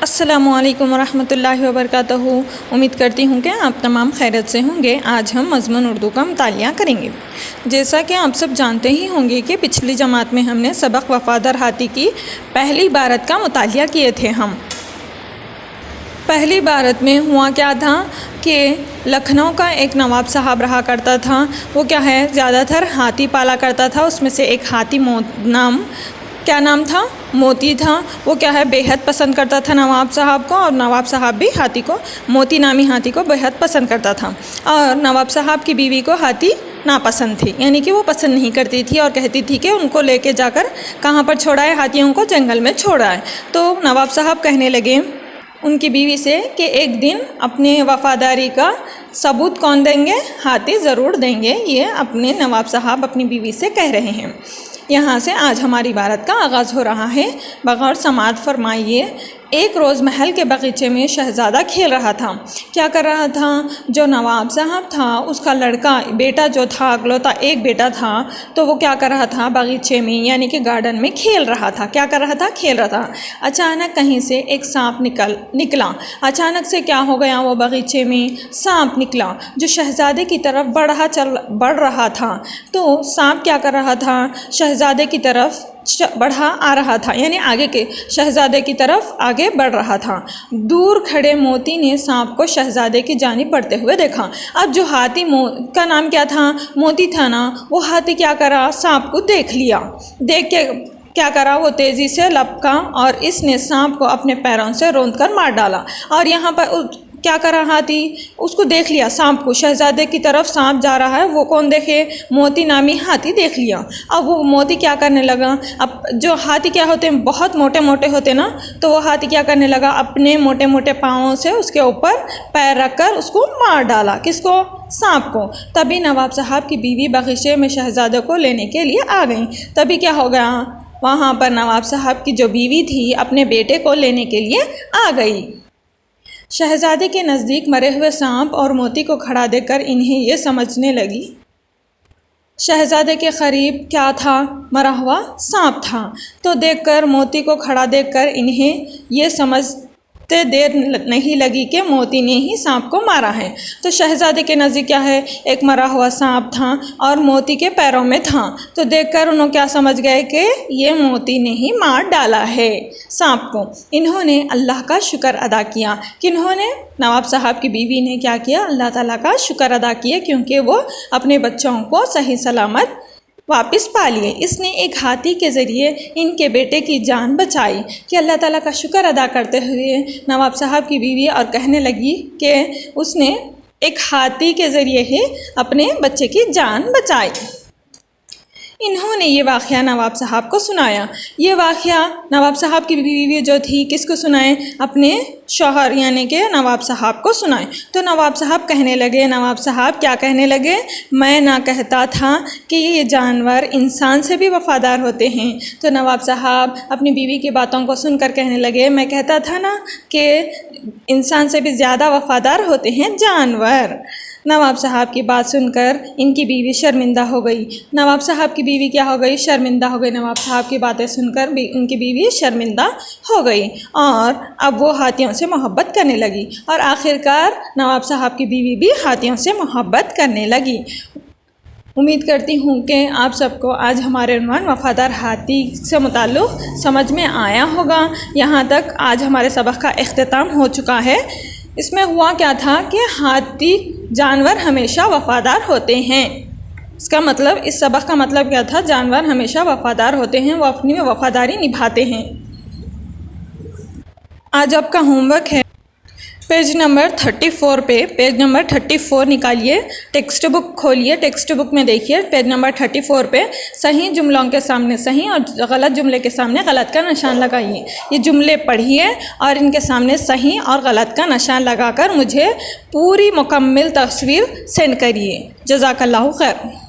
السلام علیکم ورحمۃ اللہ وبرکاتہ۔ امید کرتی ہوں کہ آپ تمام خیریت سے ہوں گے۔ آج ہم مضمون اردو کا مطالعہ کریں گے۔ جیسا کہ آپ سب جانتے ہی ہوں گے کہ پچھلی جماعت میں ہم نے سبق وفادار ہاتھی کی پہلی عبارت کا مطالعہ کیے تھے۔ ہم پہلی عبارت میں ہوا کیا تھا کہ لکھنؤ کا ایک نواب صاحب رہا کرتا تھا۔ وہ کیا ہے، زیادہ تر ہاتھی پالا کرتا تھا۔ اس میں سے ایک ہاتھی کیا نام تھا؟ موتی تھا۔ وہ کیا ہے، بے حد پسند کرتا تھا نواب صاحب کو، اور نواب صاحب بھی ہاتھی کو، موتی نامی ہاتھی کو بے حد پسند کرتا تھا۔ اور نواب صاحب کی بیوی کو ہاتھی ناپسند تھی، یعنی کہ وہ پسند نہیں کرتی تھی اور کہتی تھی کہ ان کو لے کے جا کر کہاں پر چھوڑا ہے، ہاتھیوں کو جنگل میں چھوڑا ہے۔ تو نواب صاحب کہنے لگے ان کی بیوی سے کہ ایک دن اپنے وفاداری کا ثبوت کون دیں گے؟ ہاتھی ضرور دیں گے۔ یہ اپنے نواب صاحب اپنی بیوی سے کہہ رہے ہیں۔ یہاں سے آج ہماری عبارت کا آغاز ہو رہا ہے۔ بغور سماعت فرمائیے۔ ایک روز محل کے باغیچے میں شہزادہ کھیل رہا تھا۔ کیا کر رہا تھا؟ جو نواب صاحب تھا اس کا لڑکا، بیٹا جو تھا، اکلوتا ایک بیٹا تھا، تو وہ کیا کر رہا تھا؟ باغیچے میں یعنی کہ گارڈن میں کھیل رہا تھا۔ کیا کر رہا تھا؟ کھیل رہا تھا۔ اچانک کہیں سے ایک سانپ نکلا۔ اچانک سے کیا ہو گیا؟ وہ باغیچے میں سانپ نکلا جو شہزادے کی طرف بڑھ رہا تھا۔ تو سانپ کیا کر رہا تھا؟ شہزادے کی طرف بڑھا آ رہا تھا، یعنی آگے کے شہزادے کی طرف آگے بڑھ رہا تھا۔ دور کھڑے موتی نے سانپ کو شہزادے کی جانب بڑھتے ہوئے دیکھا۔ اب جو ہاتھی کا نام کیا تھا؟ موتی تھا نا۔ وہ ہاتھی کیا کرا؟ سانپ کو دیکھ لیا۔ دیکھ کے کیا کرا؟ وہ تیزی سے لپکا اور اس نے سانپ کو اپنے پیروں سے روند کر مار ڈالا۔ اور یہاں پر کیا کرا ہاتھی؟ اس کو دیکھ لیا، سانپ کو، شہزادے کی طرف سانپ جا رہا ہے، وہ کون دیکھے؟ موتی نامی ہاتھی دیکھ لیا۔ اب وہ موتی کیا کرنے لگا؟ اب جو ہاتھی کیا ہوتے ہیں، بہت موٹے موٹے ہوتے نا، تو وہ ہاتھی کیا کرنے لگا؟ اپنے موٹے موٹے پاؤں سے اس کے اوپر پیر رکھ کر اس کو مار ڈالا۔ کس کو؟ سانپ کو۔ تبھی نواب صاحب کی بیوی باغیچے میں شہزادے کو لینے کے لیے آ گئیں۔ تبھی کیا ہو گیا؟ وہاں پر نواب صاحب کی جو بیوی تھی اپنے بیٹے کو لینے کے لیے آ گئی۔ شہزادے کے نزدیک مرے ہوئے سانپ اور موتی کو کھڑا دیکھ کر انہیں یہ سمجھنے لگی۔ شہزادے کے قریب کیا تھا؟ مرا ہوا سانپ تھا۔ تو دیکھ کر موتی کو کھڑا دیکھ کر انہیں یہ سمجھتے دیر نہیں لگی کہ موتی نے ہی سانپ کو مارا ہے۔ تو شہزادے کے نزدیک کیا ہے؟ ایک مرا ہوا سانپ تھا اور موتی کے پیروں میں تھا۔ تو دیکھ کر انہوں کیا سمجھ گئے کہ یہ موتی نے ہی مار ڈالا ہے سانپ کو۔ انہوں نے اللہ کا شکر ادا کیا۔ کنہوں نے؟ نواب صاحب کی بیوی نے کیا کیا؟ اللہ تعالیٰ کا شکر ادا کیا، کیونکہ وہ اپنے بچوں کو صحیح سلامت واپس پا لیے۔ اس نے ایک ہاتھی کے ذریعے ان کے بیٹے کی جان بچائی۔ کہ اللہ تعالیٰ کا شکر ادا کرتے ہوئے نواب صاحب کی بیوی اور کہنے لگی کہ اس نے ایک ہاتھی کے ذریعے ہی اپنے بچے کی جان بچائی۔ انہوں نے یہ واقعہ نواب صاحب کو سنایا۔ یہ واقعہ نواب صاحب کی بیوی جو تھی کس کو سنائے؟ اپنے شوہر یعنی کہ نواب صاحب کو سنائے۔ تو نواب صاحب کہنے لگے، نواب صاحب کیا کہنے لگے؟ میں نہ کہتا تھا کہ یہ جانور انسان سے بھی وفادار ہوتے ہیں۔ تو نواب صاحب اپنی بیوی کی باتوں کو سن کر کہنے لگے، میں کہتا تھا نا کہ انسان سے بھی زیادہ وفادار ہوتے ہیں جانور۔ نواب صاحب کی بات سن کر ان کی بیوی شرمندہ ہو گئی۔ نواب صاحب کی بیوی کیا ہو گئی؟ شرمندہ ہو گئی۔ نواب صاحب کی باتیں سن کر ان کی بیوی شرمندہ ہو گئی اور اب وہ ہاتھیوں سے محبت کرنے لگی، اور آخرکار نواب صاحب کی بیوی بھی ہاتھیوں سے محبت کرنے لگی۔ امید کرتی ہوں کہ آپ سب کو آج ہمارے عنوان وفادار ہاتھی سے متعلق سمجھ میں آیا ہوگا۔ یہاں تک آج ہمارے سبق کا اختتام ہو چکا ہے۔ اس میں ہوا کیا تھا کہ ہاتھی جانور ہمیشہ وفادار ہوتے ہیں۔ اس کا مطلب، اس سبق کا مطلب کیا تھا؟ جانور ہمیشہ وفادار ہوتے ہیں، وہ اپنی وفاداری نبھاتے ہیں۔ آج آپ کا ہوم ورک ہے پیج نمبر 34 پہ، پیج نمبر 34 نکالیے، ٹیکسٹ بک کھولیے، ٹیکسٹ بک میں دیکھیے پیج نمبر 34 پہ صحیح جملوں کے سامنے صحیح اور غلط جملے کے سامنے غلط کا نشان لگائیے۔ یہ جملے پڑھیے اور ان کے سامنے صحیح اور غلط کا نشان لگا کر مجھے پوری مکمل تصویر سینڈ کریے۔ جزاک اللہ خیر۔